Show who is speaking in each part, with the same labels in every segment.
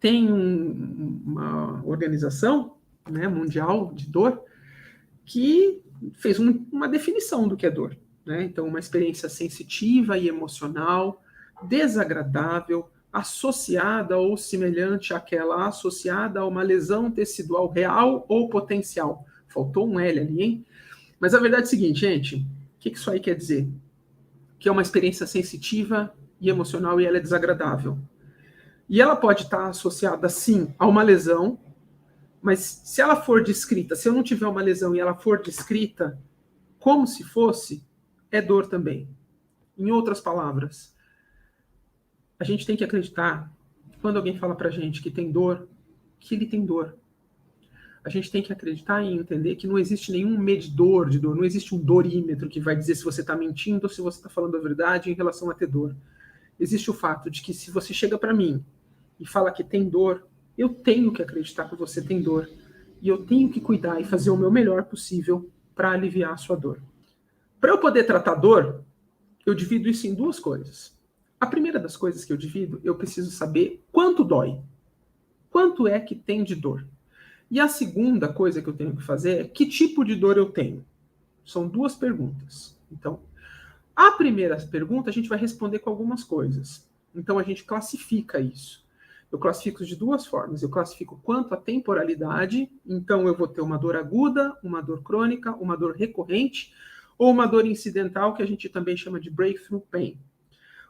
Speaker 1: tem uma organização, né, mundial de dor que fez uma definição do que é dor, né? Então, uma experiência sensitiva e emocional, desagradável, associada ou semelhante àquela associada a uma lesão tecidual real ou potencial. Faltou um L ali, hein? Mas a verdade é a seguinte, gente, o que isso aí quer dizer? Que é uma experiência sensitiva e emocional e ela é desagradável. E ela pode estar associada, sim, a uma lesão, mas se ela for descrita, se eu não tiver uma lesão e ela for descrita como se fosse, é dor também. Em outras palavras, a gente tem que acreditar, quando alguém fala pra gente que tem dor, que ele tem dor. A gente tem que acreditar e entender que não existe nenhum medidor de dor, não existe um dorímetro que vai dizer se você está mentindo ou se você está falando a verdade em relação a ter dor. Existe o fato de que se você chega para mim e fala que tem dor, eu tenho que acreditar que você tem dor. E eu tenho que cuidar e fazer o meu melhor possível para aliviar a sua dor. Para eu poder tratar dor, eu divido isso em duas coisas. A primeira das coisas que eu divido, eu preciso saber quanto dói. Quanto é que tem de dor? E a segunda coisa que eu tenho que fazer é que tipo de dor eu tenho? São duas perguntas. Então, a primeira pergunta a gente vai responder com algumas coisas. Então, a gente classifica isso. Eu classifico de duas formas. Eu classifico quanto à temporalidade. Então, eu vou ter uma dor aguda, uma dor crônica, uma dor recorrente, ou uma dor incidental, que a gente também chama de breakthrough pain.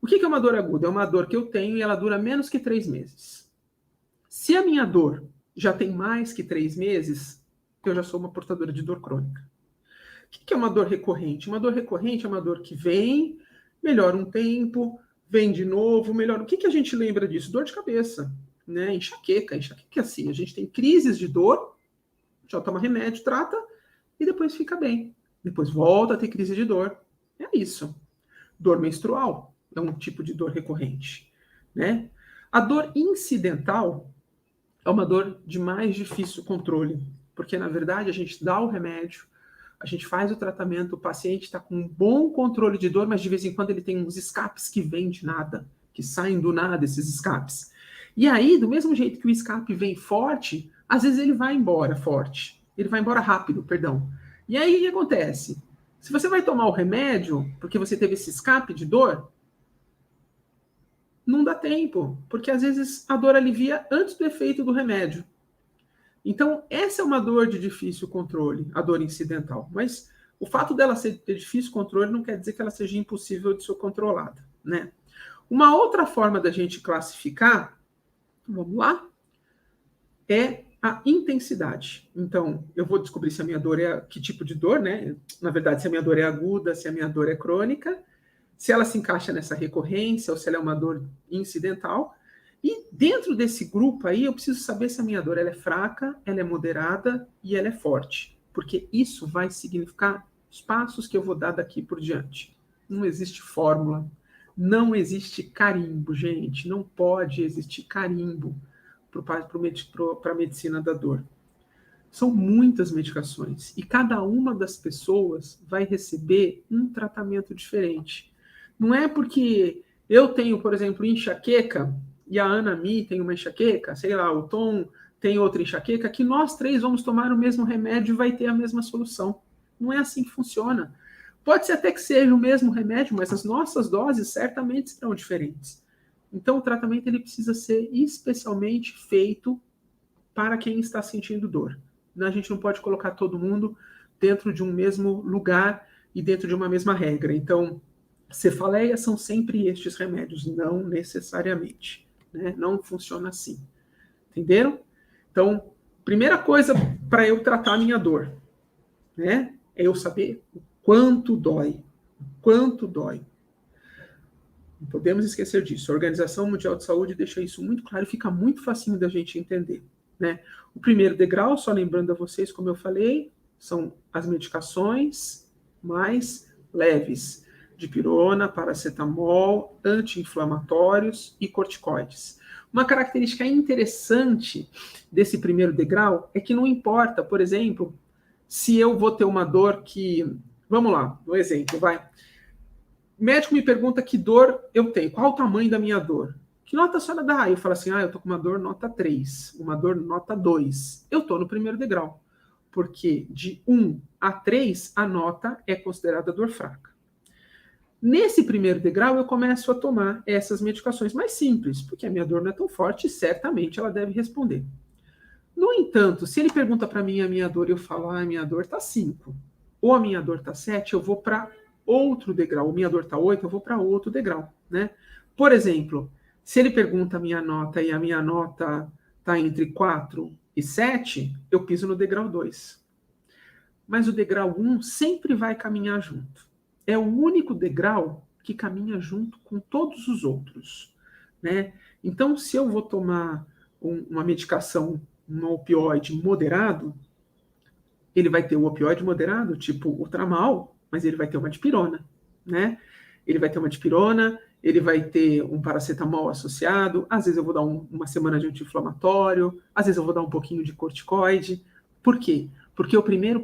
Speaker 1: O que é uma dor aguda? É uma dor que eu tenho e ela dura menos que 3 meses. Se a minha dor já tem mais que 3 meses, eu já sou uma portadora de dor crônica. O que é uma dor recorrente? Uma dor recorrente é uma dor que vem, melhora um tempo, vem de novo, melhora. O que a gente lembra disso? Dor de cabeça, né? Enxaqueca. Enxaqueca é assim, a gente tem crises de dor, já toma remédio, trata, e depois fica bem. Depois volta a ter crise de dor. É isso. Dor menstrual é um tipo de dor recorrente, né? A dor incidental é uma dor de mais difícil controle, porque na verdade a gente dá o remédio, a gente faz o tratamento, o paciente está com um bom controle de dor, mas de vez em quando ele tem uns escapes que vêm de nada, que saem do nada esses escapes. E aí, do mesmo jeito que o escape vem forte, às vezes ele vai embora forte, ele vai embora rápido, perdão. E aí o que acontece? Se você vai tomar o remédio, porque você teve esse escape de dor, não dá tempo, porque às vezes a dor alivia antes do efeito do remédio. Então, essa é uma dor de difícil controle, a dor incidental. Mas o fato dela ter difícil controle não quer dizer que ela seja impossível de ser controlada, né? Uma outra forma da gente classificar, vamos lá, é a intensidade. Então, eu vou descobrir se a minha dor é que tipo de dor, né? Na verdade, se a minha dor é aguda, se a minha dor é crônica, se ela se encaixa nessa recorrência ou se ela é uma dor incidental. E dentro desse grupo aí, eu preciso saber se a minha dor ela é fraca, ela é moderada e ela é forte. Porque isso vai significar os passos que eu vou dar daqui por diante. Não existe fórmula. Não existe carimbo, gente. Não pode existir carimbo para a medicina da dor. São muitas medicações. E cada uma das pessoas vai receber um tratamento diferente. Não é porque eu tenho, por exemplo, enxaqueca e a Ana Mi tem uma enxaqueca, sei lá, o Tom tem outra enxaqueca, que nós três vamos tomar o mesmo remédio e vai ter a mesma solução. Não é assim que funciona. Pode ser até que seja o mesmo remédio, mas as nossas doses certamente serão diferentes. Então, o tratamento ele precisa ser especialmente feito para quem está sentindo dor. A gente não pode colocar todo mundo dentro de um mesmo lugar e dentro de uma mesma regra. Então, cefaleia são sempre estes remédios, não necessariamente. Né? Não funciona assim. Entenderam? Então, primeira coisa para eu tratar a minha dor, né, é eu saber o quanto dói. Quanto dói. Não podemos esquecer disso. A Organização Mundial de Saúde deixa isso muito claro e fica muito facinho da gente entender. Né? O primeiro degrau, só lembrando a vocês, como eu falei, são as medicações mais leves. Dipirona, paracetamol, anti-inflamatórios e corticoides. Uma característica interessante desse primeiro degrau é que não importa, por exemplo, se eu vou ter uma dor que... Vamos lá, um exemplo, vai. O médico me pergunta que dor eu tenho, qual o tamanho da minha dor. Que nota a senhora dá? Aí eu falo assim, eu tô com uma dor nota 3, uma dor nota 2. Eu tô no primeiro degrau, porque de 1 a 3, a nota é considerada dor fraca. Nesse primeiro degrau, eu começo a tomar essas medicações mais simples, porque a minha dor não é tão forte e certamente ela deve responder. No entanto, se ele pergunta para mim a minha dor e eu falo, a minha dor está 5, ou a minha dor está 7, eu vou para outro degrau. Ou minha dor está 8, eu vou para outro degrau, né? Por exemplo, se ele pergunta a minha nota e a minha nota está entre 4 e 7, eu piso no degrau 2. Mas o degrau 1 sempre vai caminhar junto. É o único degrau que caminha junto com todos os outros, né? Então, se eu vou tomar uma medicação, um opioide moderado, ele vai ter o opioide moderado, tipo o Tramal, mas ele vai ter uma dipirona, né? Ele vai ter uma dipirona, ele vai ter um paracetamol associado, às vezes eu vou dar uma semana de anti-inflamatório, às vezes eu vou dar um pouquinho de corticoide. Por quê? Porque o primeiro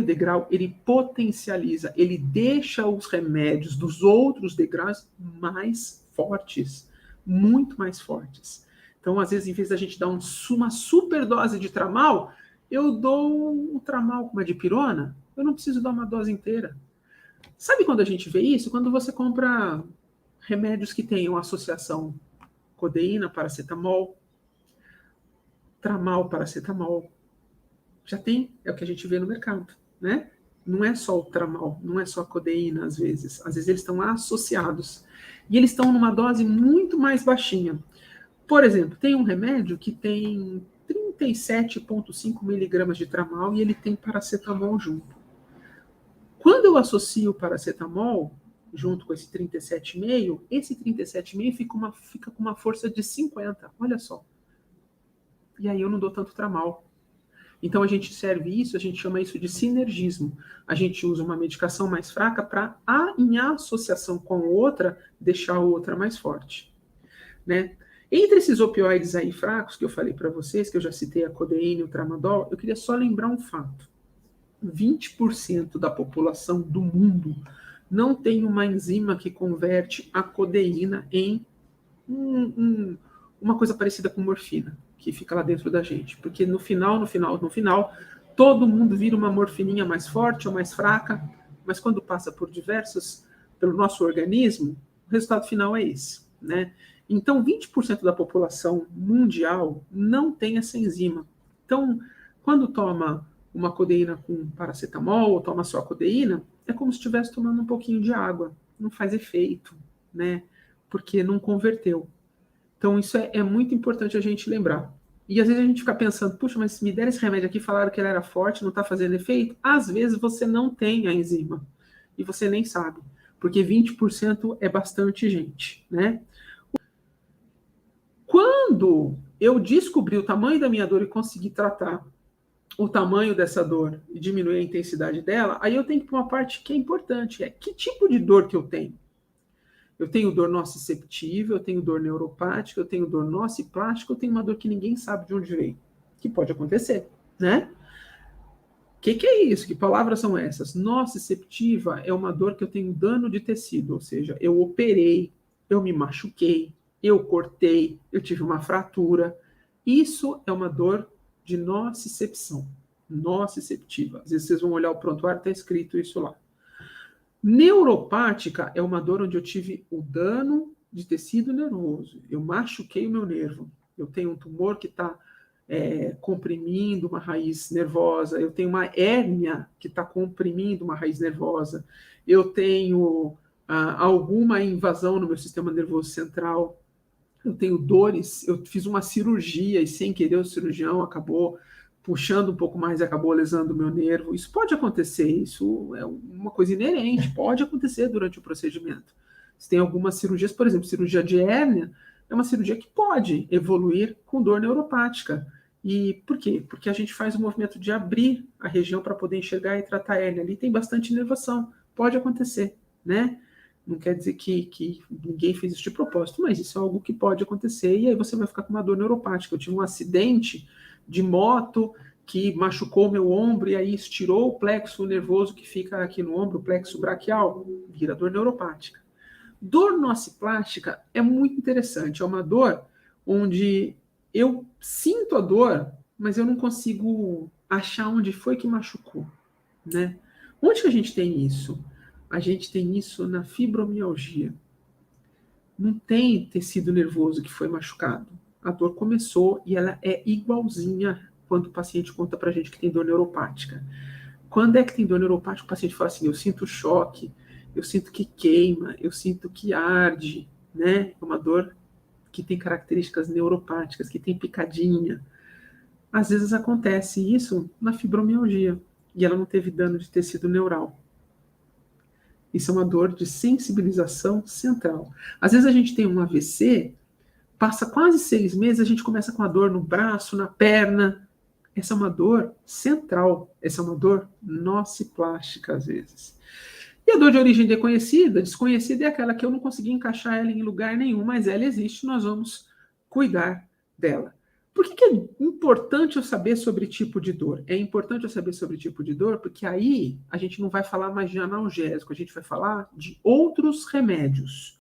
Speaker 1: degrau, ele potencializa, ele deixa os remédios dos outros degraus mais fortes, muito mais fortes. Então, às vezes, em vez da gente dar uma super dose de Tramal, eu dou um Tramal com uma dipirona, eu não preciso dar uma dose inteira. Sabe quando a gente vê isso? Quando você compra remédios que tenham associação codeína, paracetamol, Tramal, paracetamol. Já tem, é o que a gente vê no mercado, né? Não é só o Tramal, não é só a codeína, às vezes. Às vezes eles estão associados. E eles estão numa dose muito mais baixinha. Por exemplo, tem um remédio que tem 37,5 miligramas de Tramal e ele tem paracetamol junto. Quando eu associo o paracetamol junto com esse 37,5, esse 37,5 fica com uma força de 50, olha só. E aí eu não dou tanto Tramal. Então a gente chama isso de sinergismo. A gente usa uma medicação mais fraca para, em associação com outra, deixar a outra mais forte, né? Entre esses opioides aí fracos que eu falei para vocês, que eu já citei a codeína e o tramadol, eu queria só lembrar um fato. 20% da população do mundo não tem uma enzima que converte a codeína em uma coisa parecida com morfina, que fica lá dentro da gente. Porque no final, todo mundo vira uma morfininha mais forte ou mais fraca, mas quando passa pelo nosso organismo, o resultado final é esse, né? Então, 20% da população mundial não tem essa enzima. Então, quando toma uma codeína com paracetamol ou toma só codeína, é como se estivesse tomando um pouquinho de água. Não faz efeito, né? Porque não converteu. Então, isso é muito importante a gente lembrar. E às vezes a gente fica pensando, puxa, mas se me deram esse remédio aqui, falaram que ele era forte, não está fazendo efeito. Às vezes você não tem a enzima. E você nem sabe. Porque 20% é bastante gente, né? Quando eu descobri o tamanho da minha dor e consegui tratar o tamanho dessa dor e diminuir a intensidade dela, aí eu tenho que ir para uma parte que é importante, é que tipo de dor que eu tenho? Eu tenho dor nociceptiva, eu tenho dor neuropática, eu tenho dor nociplástica, eu tenho uma dor que ninguém sabe de onde veio, que pode acontecer, né? O que é isso? Que palavras são essas? Nociceptiva é uma dor que eu tenho dano de tecido, ou seja, eu operei, eu me machuquei, eu cortei, eu tive uma fratura. Isso é uma dor de nocicepção, nociceptiva. Às vezes vocês vão olhar o prontuário, está escrito isso lá. Neuropática é uma dor onde eu tive o dano de tecido nervoso. Eu machuquei o meu nervo. Eu tenho um tumor que está comprimindo uma raiz nervosa. Eu tenho uma hérnia que está comprimindo uma raiz nervosa. Eu tenho alguma invasão no meu sistema nervoso central. Eu tenho dores. Eu fiz uma cirurgia e sem querer o cirurgião acabou puxando um pouco mais e acabou lesando o meu nervo. Isso pode acontecer, isso é uma coisa inerente, pode acontecer durante o procedimento. Se tem algumas cirurgias, por exemplo, cirurgia de hérnia, é uma cirurgia que pode evoluir com dor neuropática. E por quê? Porque a gente faz o movimento de abrir a região para poder enxergar e tratar a hérnia. Ali tem bastante inervação, pode acontecer, né? Não quer dizer que ninguém fez isso de propósito, mas isso é algo que pode acontecer e aí você vai ficar com uma dor neuropática. Eu tive um acidente de moto que machucou meu ombro e aí estirou o plexo nervoso que fica aqui no ombro, o plexo braquial, vira dor neuropática. Dor nociplástica é muito interessante. É uma dor onde eu sinto a dor, mas eu não consigo achar onde foi que machucou, né? Onde que a gente tem isso? A gente tem isso na fibromialgia. Não tem tecido nervoso que foi machucado. A dor começou e ela é igualzinha quando o paciente conta pra gente que tem dor neuropática. Quando é que tem dor neuropática, o paciente fala assim, eu sinto choque, eu sinto que queima, eu sinto que arde, né? É uma dor que tem características neuropáticas, que tem picadinha. Às vezes acontece isso na fibromialgia e ela não teve dano de tecido neural. Isso é uma dor de sensibilização central. Às vezes a gente tem um AVC, passa quase 6 meses, a gente começa com a dor no braço, na perna. Essa é uma dor central, essa é uma dor nociplástica às vezes. E a dor de origem desconhecida é aquela que eu não consegui encaixar ela em lugar nenhum, mas ela existe, nós vamos cuidar dela. Por que é importante eu saber sobre tipo de dor? É importante eu saber sobre tipo de dor porque aí a gente não vai falar mais de analgésico, a gente vai falar de outros remédios.